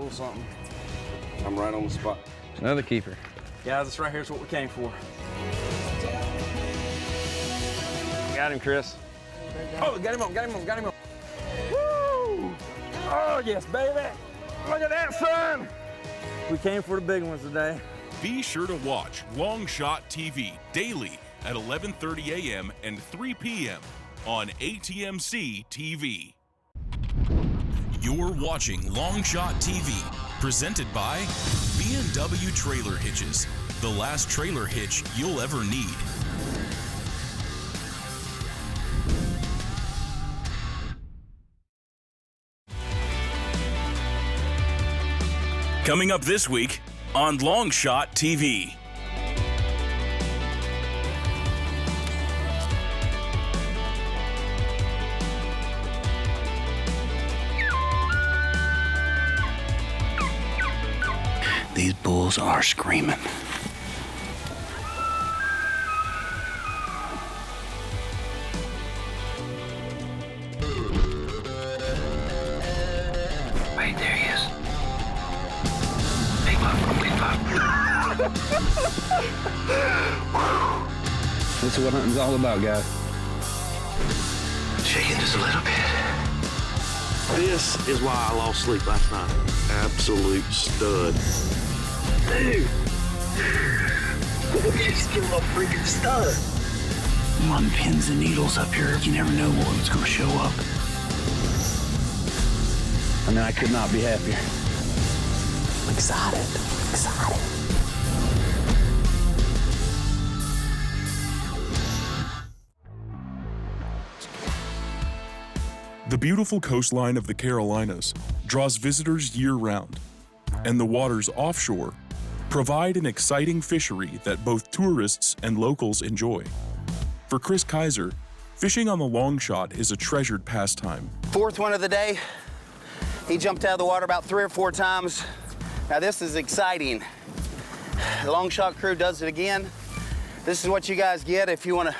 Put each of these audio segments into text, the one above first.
little something. I'm right on the spot. Another keeper. Guys, this right here is what we came for. Got him, Chris. Oh, got him on, got him on, got him on. Woo! Oh, yes, baby. Look at that, son. We came for the big ones today. Be sure to watch Longshot TV daily at 11:30 a.m. and 3 p.m. on ATMC TV. You're watching Longshot TV, presented by B&W Trailer Hitches, the last trailer hitch you'll ever need. Coming up this week on Longshot TV. These bulls are screaming. Wait, there he is. Big buck. This is what hunting's all about, guys. Shaking just a little bit. This is why I lost sleep last night. Absolute stud. Dude. Just give him a freaking stud. I'm on pins and needles up here. You never know what's going to show up. I mean, I could not be happier. I'm excited. The beautiful coastline of the Carolinas draws visitors year-round, and the waters offshore provide an exciting fishery that both tourists and locals enjoy. For Chris Kiser, fishing on the Longshot is a treasured pastime. Fourth one of the day. He jumped out of the water about 3 or 4 times. Now this is exciting. The Longshot crew does it again. This is what you guys get if you want to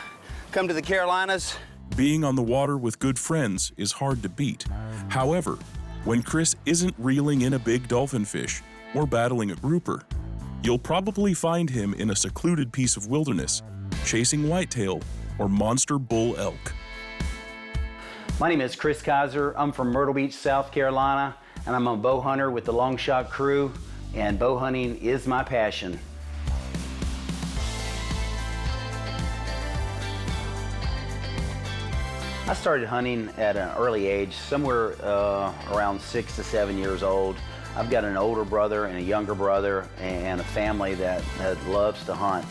come to the Carolinas. Being on the water with good friends is hard to beat. However, when Chris isn't reeling in a big dolphin fish or battling a grouper, you'll probably find him in a secluded piece of wilderness, chasing whitetail or monster bull elk. My name is Chris Kiser. I'm from Myrtle Beach, South Carolina, and I'm a bow hunter with the Longshot crew, and bow hunting is my passion. I started hunting at an early age, somewhere around 6 to 7 years old. I've got an older brother and a younger brother and a family that loves to hunt.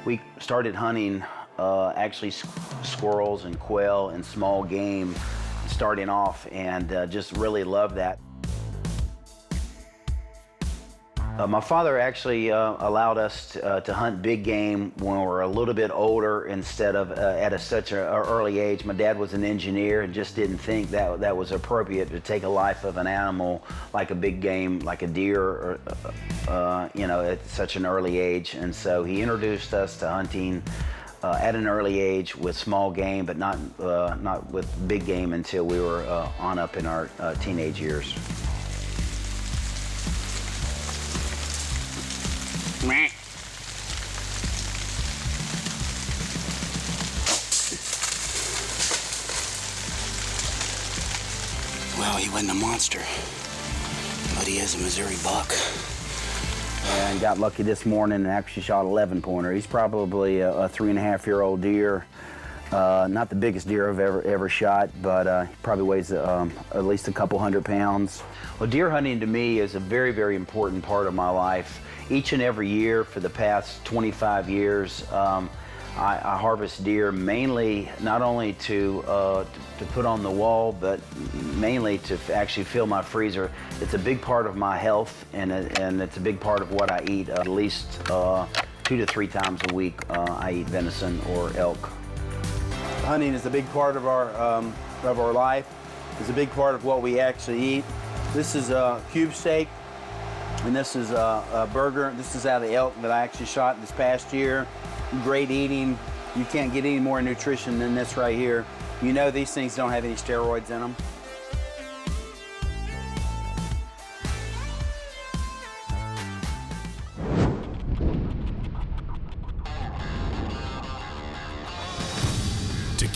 We started hunting actually squirrels and quail and small game starting off, and just really loved that. My father actually allowed us to hunt big game when we were a little bit older instead of at such an early age. My dad was an engineer and just didn't think that was appropriate to take a life of an animal like a big game, like a deer, or, at such an early age. And so he introduced us to hunting at an early age with small game, but not with big game until we were on up in our teenage years. Well, he wasn't a monster, but he is a Missouri buck. And got lucky this morning and actually shot 11-pointer. He's probably a 3.5-year-old deer. Not the biggest deer I've ever shot, but he probably weighs at least a couple 100 pounds. Well, deer hunting to me is a very, very important part of my life. Each and every year for the past 25 years, I harvest deer mainly not only to put on the wall, but mainly to actually fill my freezer. It's a big part of my health, and it's a big part of what I eat. At least 2 to 3 times a week, I eat venison or elk. Hunting is a big part of our life. It's a big part of what we actually eat. This is a cube steak, and this is a burger. This is out of the elk that I actually shot this past year. Great eating. You can't get any more nutrition than this right here. You know these things don't have any steroids in them.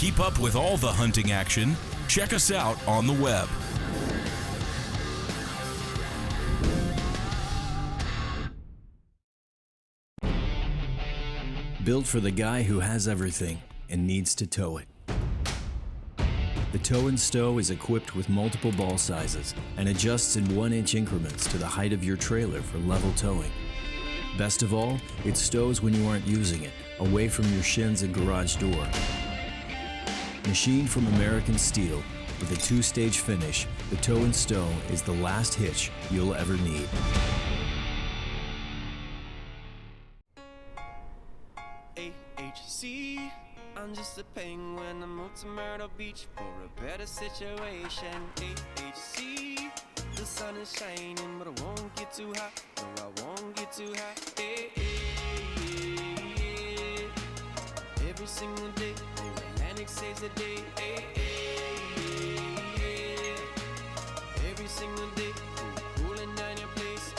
keep up with all the hunting action, check us out on the web. Built for the guy who has everything and needs to tow it. The Tow and Stow is equipped with multiple ball sizes and adjusts in 1-inch increments to the height of your trailer for level towing. Best of all, it stows when you aren't using it, away from your shins and garage door. Machined from American steel, with a 2-stage finish, the Tow and Stow is the last hitch you'll ever need. AHC, I'm just a penguin. I moved to Myrtle Beach for a better situation. AHC, the sun is shining, but I won't get too hot. No, I won't get too hot. Every single day, the Atlantic saves the day. Every single day, cooling down your place.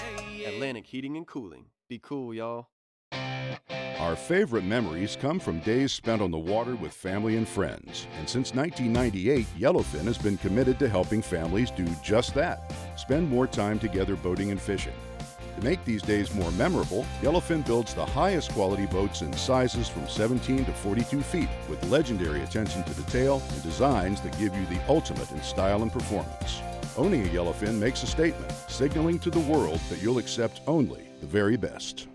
Atlantic Heating and Cooling. Be cool, y'all. Our favorite memories come from days spent on the water with family and friends. And since 1998, Yellowfin has been committed to helping families do just that. Spend more time together boating and fishing. To make these days more memorable, Yellowfin builds the highest quality boats in sizes from 17 to 42 feet with legendary attention to detail and designs that give you the ultimate in style and performance. Owning a Yellowfin makes a statement, signaling to the world that you'll accept only the very best.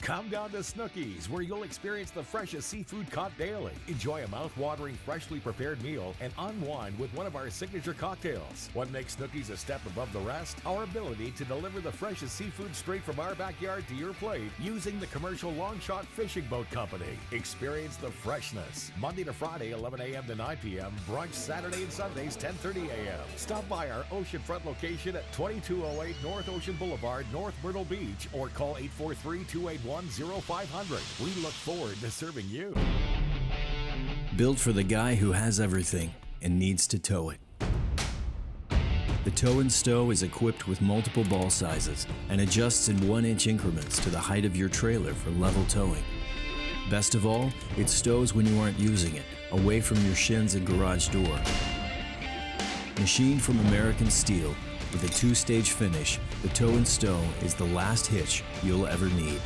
Come down to Snooki's, where you'll experience the freshest seafood caught daily. Enjoy a mouth-watering, freshly prepared meal and unwind with one of our signature cocktails. What makes Snooki's a step above the rest? Our ability to deliver the freshest seafood straight from our backyard to your plate using the commercial Longshot Fishing Boat Company. Experience the freshness. Monday to Friday, 11 a.m. to 9 p.m. Brunch Saturday and Sundays, 10:30 a.m. Stop by our oceanfront location at 2208 North Ocean Boulevard, North Myrtle Beach, or call 843-281-0500. We look forward to serving you. Built for the guy who has everything and needs to tow it. The Tow and Stow is equipped with multiple ball sizes and adjusts in 1-inch increments to the height of your trailer for level towing. Best of all, it stows when you aren't using it, away from your shins and garage door. Machined from American steel, with a 2-stage finish, the Tow and Stow is the last hitch you'll ever need.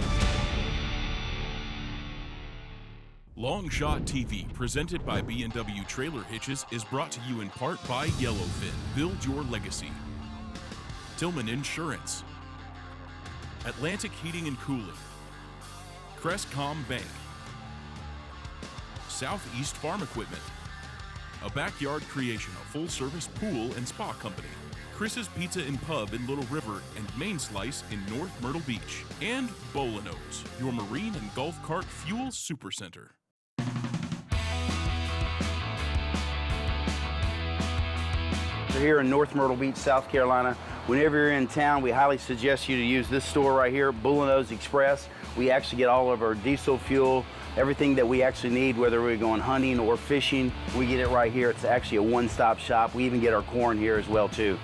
Longshot TV, presented by B&W Trailer Hitches, is brought to you in part by Yellowfin. Build your legacy. Tillman Insurance. Atlantic Heating and Cooling. Crestcom Bank. Southeast Farm Equipment. A Backyard Creation, a full-service pool and spa company. Chris's Pizza and Pub in Little River and Main Slice in North Myrtle Beach. And Bolanos, your marine and golf cart fuel supercenter. We're here in North Myrtle Beach, South Carolina. Whenever you're in town, we highly suggest you to use this store right here, Bolanos Express. We actually get all of our diesel fuel, everything that we actually need, whether we're going hunting or fishing, we get it right here. It's actually a one-stop shop. We even get our corn here as well, too.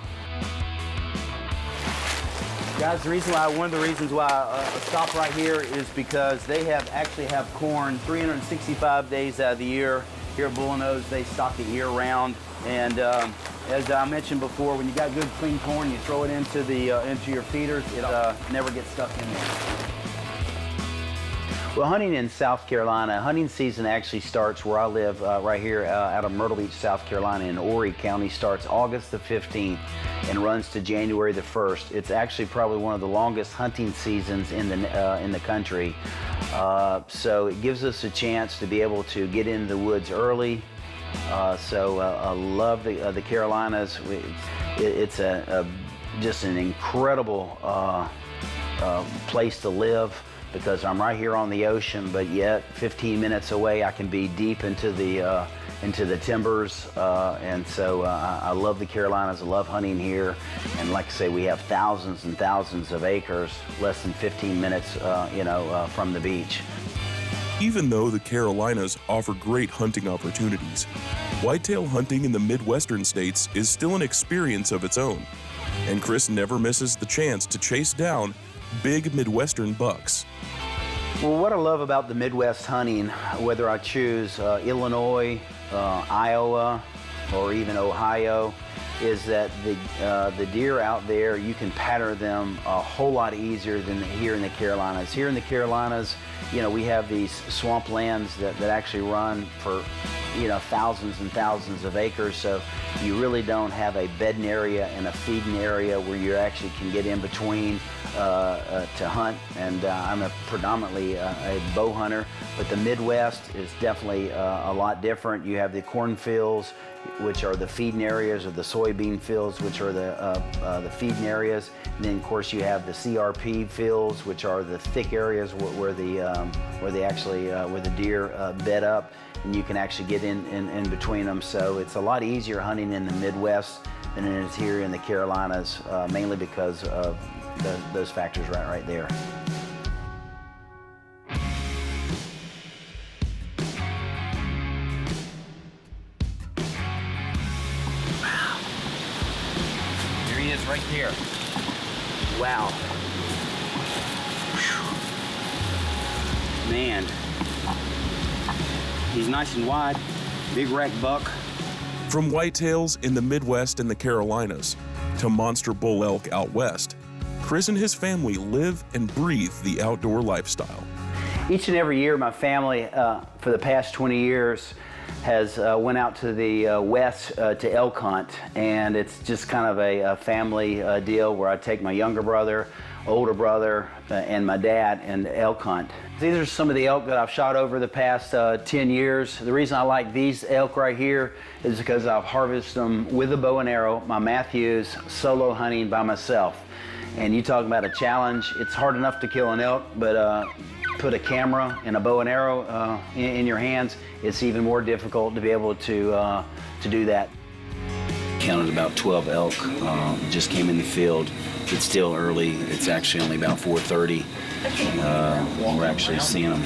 Guys, one of the reasons why I stop right here is because they actually have corn 365 days out of the year. Here at Bolanos, they stock it year-round. And as I mentioned before, when you got good, clean corn, you throw it into your feeders, it never gets stuck in there. Well, hunting in South Carolina, hunting season actually starts where I live, right here out of Myrtle Beach, South Carolina in Horry County. Starts August the 15th and runs to January the 1st. It's actually probably one of the longest hunting seasons in the country. So it gives us a chance to be able to get into the woods early. I love the Carolinas. It's just an incredible place to live, because I'm right here on the ocean, but yet 15 minutes away I can be deep into the timbers, and so I love the Carolinas. I love hunting here, and like I say, we have thousands and thousands of acres, less than 15 minutes, from the beach. Even though the Carolinas offer great hunting opportunities, whitetail hunting in the Midwestern states is still an experience of its own, and Chris never misses the chance to chase down big Midwestern bucks. Well, what I love about the Midwest hunting, whether I choose Illinois, Iowa, or even Ohio, is that the deer out there, you can pattern them a whole lot easier than here in the Carolinas. Here in the Carolinas, you know, we have these swamp lands that actually run for, you know, thousands and thousands of acres, so you really don't have a bedding area and a feeding area where you actually can get in between to hunt. And I'm predominantly a bow hunter, but the Midwest is definitely a lot different. You have the cornfields, which are the feeding areas, or the soybean fields, which are the feeding areas. And then, of course, you have the CRP fields, which are the thick areas where the deer bed up, and you can actually get in between them. So it's a lot easier hunting in the Midwest than it is here in the Carolinas, mainly because of those factors right there. Right there. Wow. Man, he's nice and wide, big rack buck. From whitetails in the Midwest and the Carolinas to monster bull elk out west, Chris and his family live and breathe the outdoor lifestyle. Each and every year, my family, for the past 20 years, has went out to the west to elk hunt, and it's just kind of a family deal where I take my younger brother, older brother, and my dad and elk hunt. These are some of the elk that I've shot over the past 10 years. The reason I like these elk right here is because I've harvested them with a bow and arrow, my Matthews, solo hunting by myself. And you talk about a challenge, it's hard enough to kill an elk, but put a camera and a bow and arrow in your hands, it's even more difficult to be able to do that. Counted about 12 elk, just came in the field. It's still early, it's actually only about 4:30. We're actually seeing them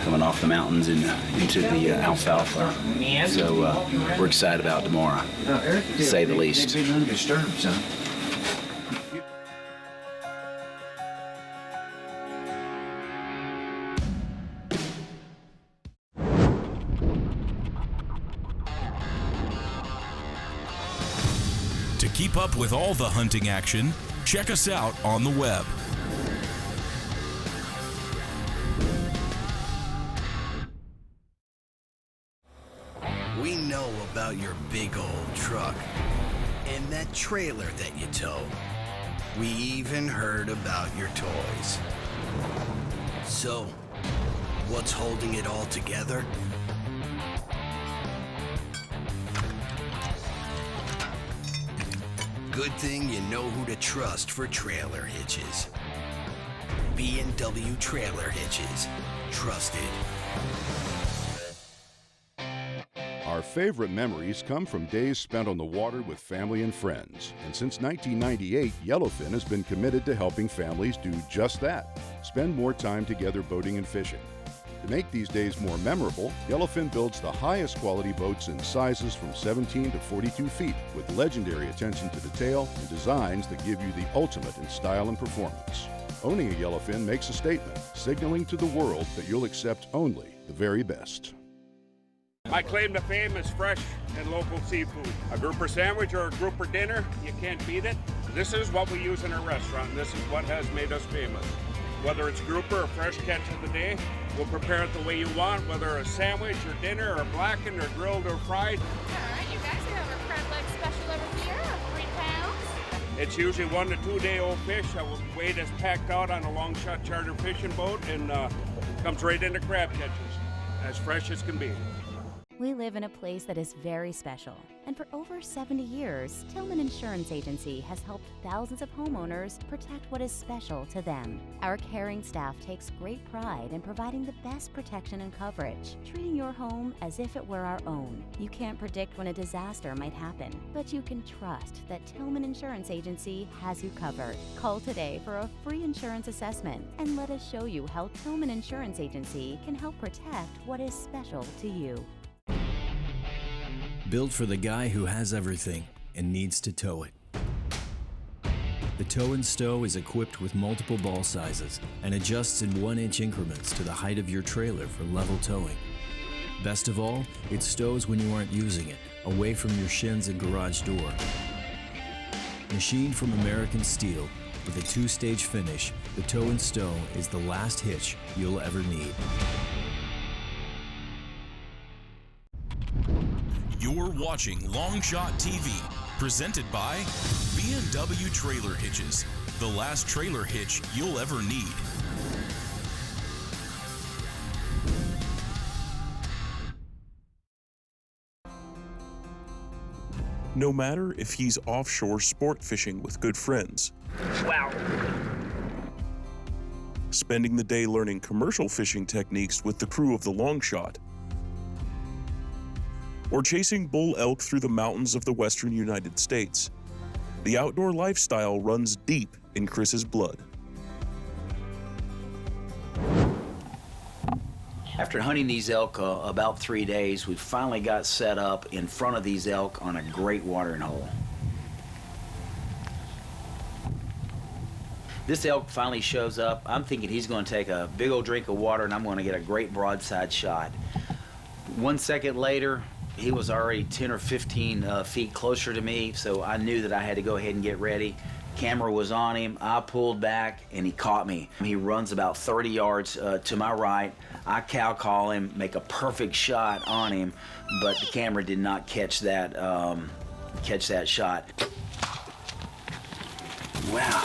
coming off the mountains and into the alfalfa. So we're excited about tomorrow, to say the least. To keep up with all the hunting action, check us out on the web. We know about your big old truck and that trailer that you tow. We even heard about your toys. So, what's holding it all together? Good thing you know who to trust for trailer hitches. B&W Trailer Hitches. Trusted. Our favorite memories come from days spent on the water with family and friends. And since 1998, Yellowfin has been committed to helping families do just that. Spend more time together boating and fishing. To make these days more memorable, Yellowfin builds the highest quality boats in sizes from 17 to 42 feet, with legendary attention to detail and designs that give you the ultimate in style and performance. Owning a Yellowfin makes a statement, signaling to the world that you'll accept only the very best. My claim to fame is fresh and local seafood. A grouper sandwich or a grouper dinner, you can't beat it. This is what we use in our restaurant. This is what has made us famous. Whether it's grouper or fresh catch of the day, we'll prepare it the way you want, whether a sandwich or dinner or blackened or grilled or fried. All right, you guys have a crab leg special over here, 3 pounds. It's usually 1 to 2 day old fish. Weight is packed out on a Longshot charter fishing boat and comes right into crab catchers, as fresh as can be. We live in a place that is very special, and for over 70 years, Tillman Insurance Agency has helped thousands of homeowners protect what is special to them. Our caring staff takes great pride in providing the best protection and coverage, treating your home as if it were our own. You can't predict when a disaster might happen, but you can trust that Tillman Insurance Agency has you covered. Call today for a free insurance assessment and let us show you how Tillman Insurance Agency can help protect what is special to you. Built for the guy who has everything and needs to tow it. The Tow and Stow is equipped with multiple ball sizes and adjusts in 1-inch increments to the height of your trailer for level towing. Best of all, it stows when you aren't using it, away from your shins and garage door. Machined from American steel, with a 2-stage finish, the Tow and Stow is the last hitch you'll ever need. You're watching Longshot TV, presented by B&W Trailer Hitches, the last trailer hitch you'll ever need. No matter if he's offshore sport fishing with good friends, Wow. spending the day learning commercial fishing techniques with the crew of the Longshot, or chasing bull elk through the mountains of the western United States, the outdoor lifestyle runs deep in Chris's blood. After hunting these elk about 3 days, we finally got set up in front of these elk on a great watering hole. This elk finally shows up. I'm thinking he's going to take a big old drink of water and I'm going to get a great broadside shot. 1 second later, he was already 10 or 15 feet closer to me, so I knew that I had to go ahead and get ready. Camera was on him. I pulled back and he caught me. He runs about 30 yards to my right. I cow call him, make a perfect shot on him, but the camera did not catch that shot. Wow,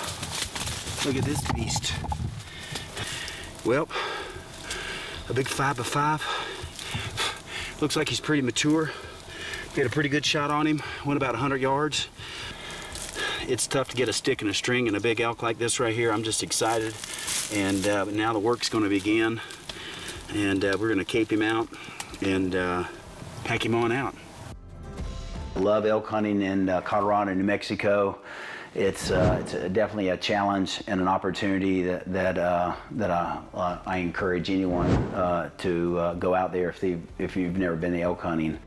look at this beast. Well, a big 5x5. Looks like he's pretty mature. Get a pretty good shot on him. Went about 100 yards. It's tough to get a stick and a string in a big elk like this right here. I'm just excited. And now the work's going to begin. And we're going to cape him out and pack him on out. I love elk hunting in Colorado and New Mexico. It's definitely a challenge and an opportunity that I encourage anyone to go out there if you've never been elk hunting.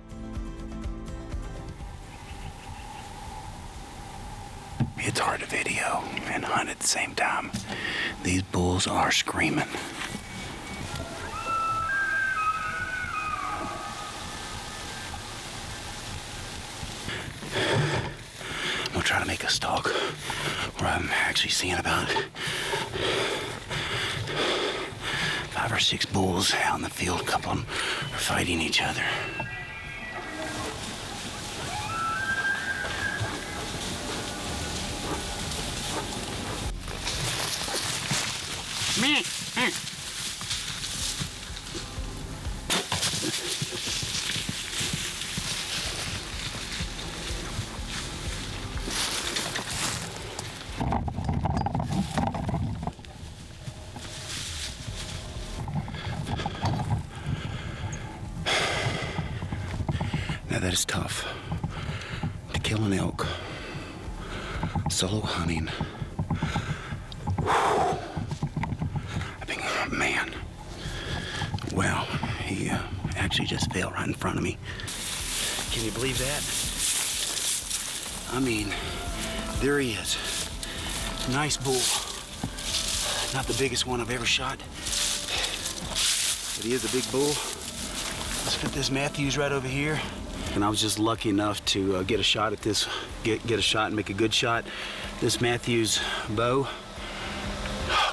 It's hard to video and hunt at the same time. These bulls are screaming. I'm gonna try to make a stalk where I'm actually seeing about 5 or 6 bulls out in the field. A couple of them are fighting each other. Now that is tough. To kill an elk, solo hunting. I think, man, wow, he actually just fell right in front of me. Can you believe that? I mean, there he is. Nice bull. Not the biggest one I've ever shot, but he is a big bull. Let's put this Matthews right over here. And I was just lucky enough to get a shot at this, get a shot and make a good shot. This Matthews bow.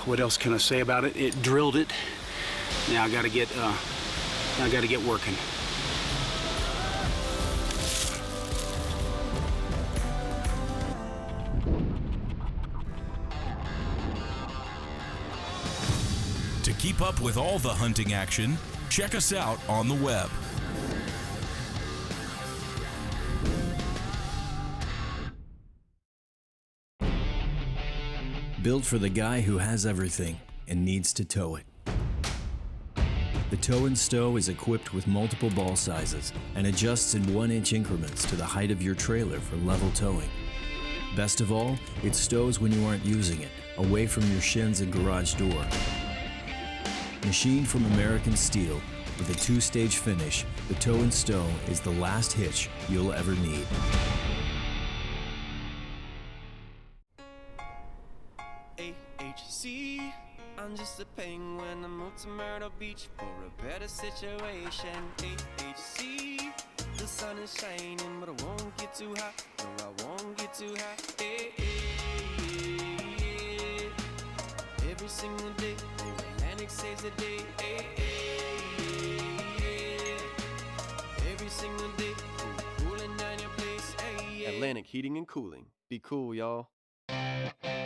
What else can I say about it? It drilled it. Now I gotta get working. To keep up with all the hunting action, check us out on the web. Built for the guy who has everything and needs to tow it. The Tow and Stow is equipped with multiple ball sizes and adjusts in 1-inch increments to the height of your trailer for level towing. Best of all, it stows when you aren't using it, away from your shins and garage door. Machined from American steel, with a 2-stage finish, the Tow and Stow is the last hitch you'll ever need. HHC. I'm just a penguin, I moved to Myrtle Beach for a better situation. HHC, the sun is shining, but I won't get too hot. No, I won't get too hot. Hey, hey, hey, hey. Every single day, Atlantic saves the day. Hey, hey, hey, hey. Every single day, cooling down your place. Hey, hey. Atlantic Heating and Cooling. Be cool, y'all.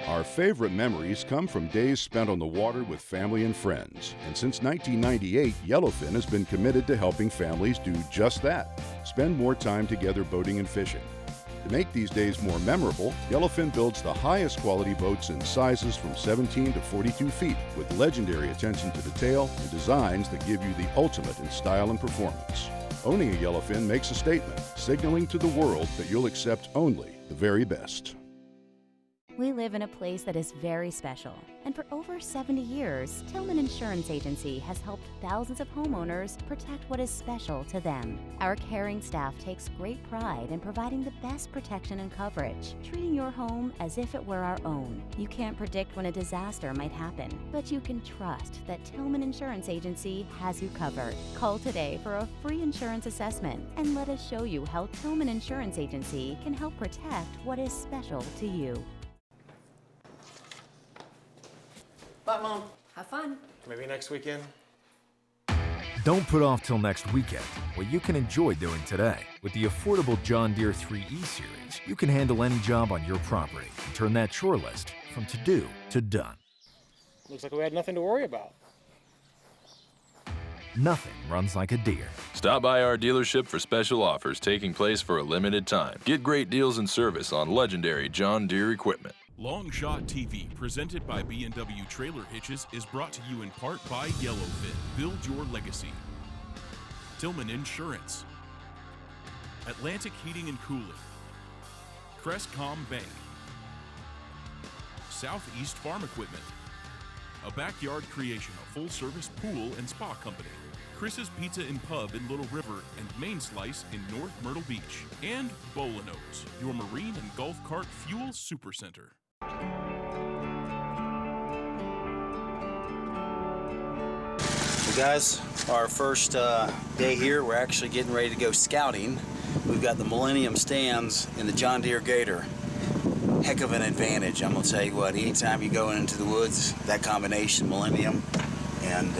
Our favorite memories come from days spent on the water with family and friends. And since 1998, Yellowfin has been committed to helping families do just that. Spend more time together boating and fishing. To make these days more memorable, Yellowfin builds the highest quality boats in sizes from 17 to 42 feet with legendary attention to detail and designs that give you the ultimate in style and performance. Owning a Yellowfin makes a statement, signaling to the world that you'll accept only the very best. We live in a place that is very special, and for over 70 years, Tillman Insurance Agency has helped thousands of homeowners protect what is special to them. Our caring staff takes great pride in providing the best protection and coverage, treating your home as if it were our own. You can't predict when a disaster might happen, but you can trust that Tillman Insurance Agency has you covered. Call today for a free insurance assessment and let us show you how Tillman Insurance Agency can help protect what is special to you. Bye, Mom. Have fun. Maybe next weekend. Don't put off till next weekend what you can enjoy doing today. With the affordable John Deere 3E series, you can handle any job on your property and turn that chore list from to-do to done. Looks like we had nothing to worry about. Nothing runs like a Deere. Stop by our dealership for special offers taking place for a limited time. Get great deals and service on legendary John Deere equipment. Longshot TV, presented by B&W Trailer Hitches, is brought to you in part by Yellowfin. Build your legacy. Tillman Insurance. Atlantic Heating and Cooling. Crestcom Bank. Southeast Farm Equipment. A Backyard Creation, a full-service pool and spa company. Chris's Pizza and Pub in Little River and Main Slice in North Myrtle Beach. And Bolanos, your marine and golf cart fuel supercenter. So guys, our first day here, we're actually getting ready to go scouting. We've got the Millennium stands and the John Deere Gator. Heck of an advantage, I'm gonna tell you what, anytime you go into the woods, that combination, Millennium and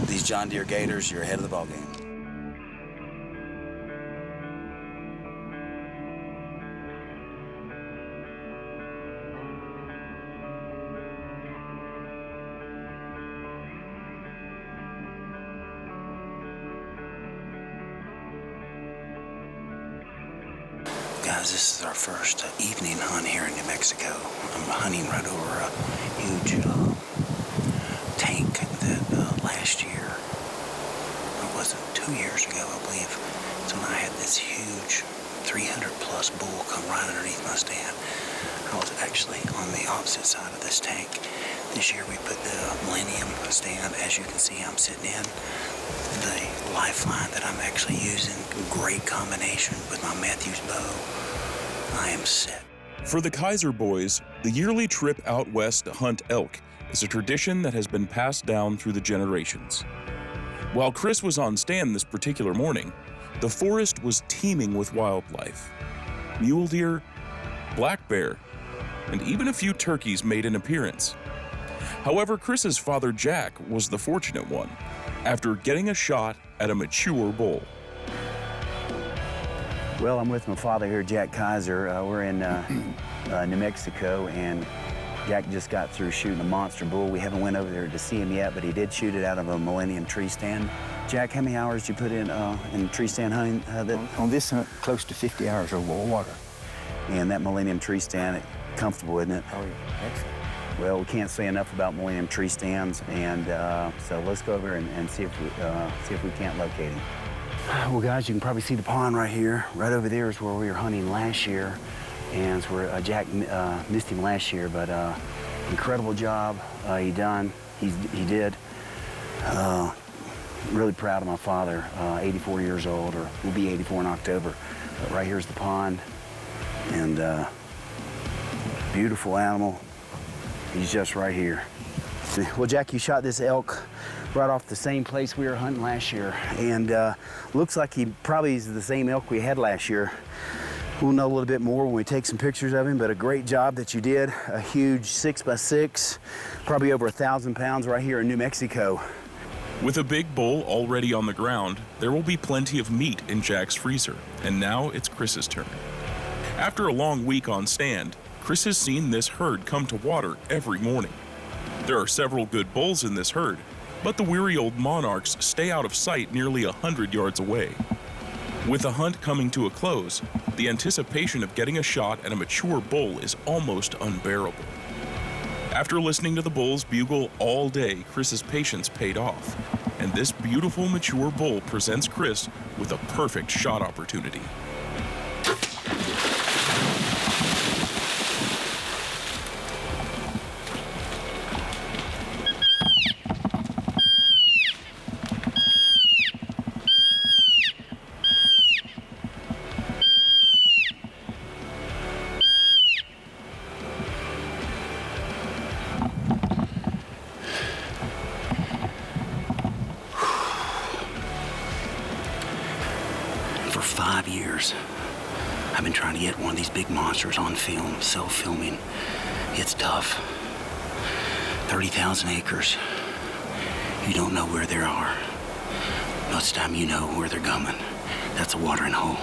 these John Deere Gators, you're ahead of the ballgame. Guys, this is our first evening hunt here in New Mexico. I'm hunting right over a huge tank that last year, it wasn't 2 years ago, I believe, so when I had this huge 300-plus bull come right underneath my stand. I was actually on the opposite side of this tank. This year we put the Millennium stand. As you can see, I'm sitting in the lifeline that I'm actually using. Great combination with my Matthews bow. I am set. For the Kiser boys, the yearly trip out west to hunt elk is a tradition that has been passed down through the generations. While Chris was on stand this particular morning, the forest was teeming with wildlife. Mule deer, black bear, and even a few turkeys made an appearance. However, Chris's father Jack was the fortunate one, after getting a shot at a mature bull. Well, I'm with my father here, Jack Kiser. We're in New Mexico, and Jack just got through shooting a monster bull. We haven't went over there to see him yet, but he did shoot it out of a Millennium tree stand. Jack, how many hours did you put in tree stand hunting? On this hunt, close to 50 hours of water. And that Millennium tree stand, comfortable, isn't it? Oh, yeah, excellent. Well, we can't say enough about Millennium tree stands, and so let's go over and see if we can't locate him. Well, guys, you can probably see the pond right here. Right over there is where we were hunting last year, and it's where Jack missed him last year, but incredible job he did. Really proud of my father, 84 years old, or will be 84 in October. But right here's the pond, and beautiful animal. He's just right here. Well, Jack, you shot this elk right off the same place we were hunting last year, and looks like he probably is the same elk we had last year. We'll know a little bit more when we take some pictures of him, but a great job that you did. A huge 6x6, probably over 1,000 pounds right here in New Mexico. With a big bull already on the ground, there will be plenty of meat in Jack's freezer, and now it's Chris's turn. After a long week on stand, Chris has seen this herd come to water every morning. There are several good bulls in this herd, but the weary old monarchs stay out of sight nearly 100 yards away. With the hunt coming to a close, the anticipation of getting a shot at a mature bull is almost unbearable. After listening to the bulls bugle all day, Chris's patience paid off, and this beautiful mature bull presents Chris with a perfect shot opportunity. For 5 years, I've been trying to get one of these big monsters on film, self-filming. It's tough. 30,000 acres. You don't know where they are. Most of the time you know where they're coming. That's a watering hole.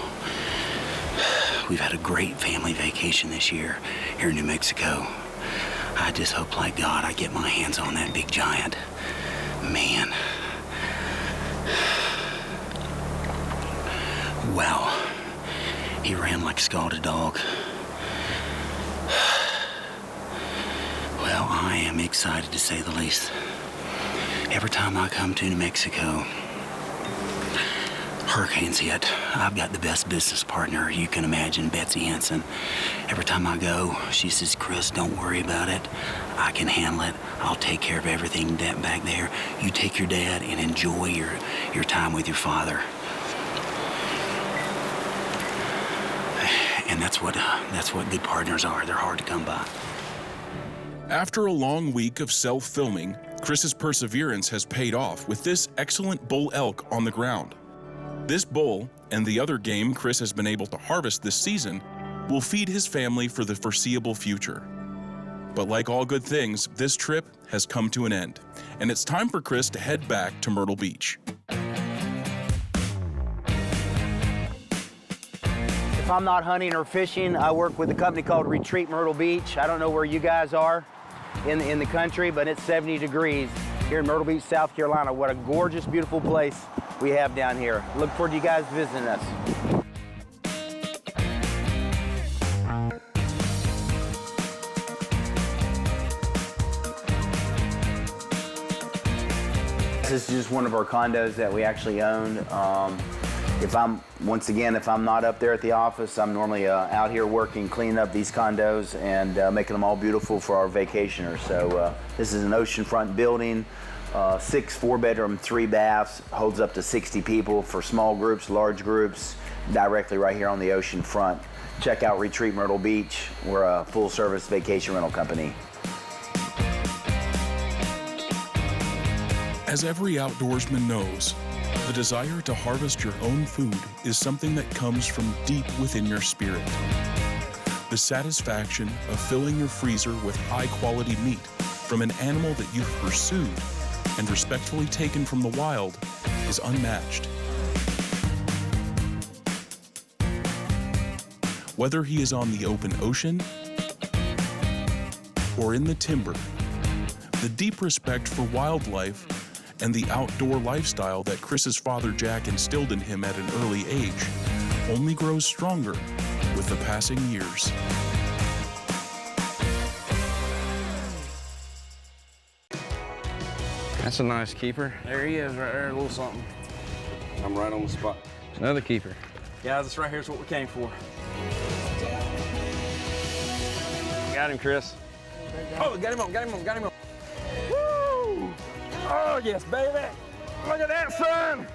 We've had a great family vacation this year here in New Mexico. I just hope, like God, I get my hands on that big giant. Man. Wow. He ran like a scalded dog. Well, I am excited to say the least. Every time I come to New Mexico, hurricanes hit. I've got the best business partner you can imagine, Betsy Henson. Every time I go, she says, Chris, don't worry about it. I can handle it. I'll take care of everything back there. You take your dad and enjoy your time with your father. And that's what good partners are. They're hard to come by. After a long week of self-filming, Chris's perseverance has paid off with this excellent bull elk on the ground. This bull, and the other game Chris has been able to harvest this season, will feed his family for the foreseeable future. But like all good things, this trip has come to an end, and it's time for Chris to head back to Myrtle Beach. If I'm not hunting or fishing, I work with a company called Retreat Myrtle Beach. I don't know where you guys are in the country, but it's 70 degrees here in Myrtle Beach, South Carolina. What a gorgeous, beautiful place we have down here. Look forward to you guys visiting us. This is just one of our condos that we actually own. If I'm not up there at the office, I'm normally out here working, cleaning up these condos and making them all beautiful for our vacationers. So this is an oceanfront building, 6 4-bedroom, 3 baths, holds up to 60 people for small groups, large groups, directly right here on the ocean front. Check out Retreat Myrtle Beach. We're a full-service vacation rental company. As every outdoorsman knows, the desire to harvest your own food is something that comes from deep within your spirit. The satisfaction of filling your freezer with high-quality meat from an animal that you've pursued and respectfully taken from the wild is unmatched. Whether he is on the open ocean or in the timber, the deep respect for wildlife and the outdoor lifestyle that Chris's father Jack instilled in him at an early age only grows stronger with the passing years. That's a nice keeper. There he is right there, a little something. I'm right on the spot. Another keeper. Guys, this right here is what we came for. Got him, Chris. Oh, got him on. Woo! Oh, yes, baby. Look at that, son.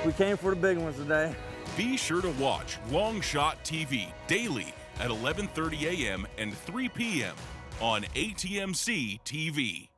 We came for the big ones today. Be sure to watch Longshot TV daily at 11:30 a.m. and 3 p.m. on ATMC TV.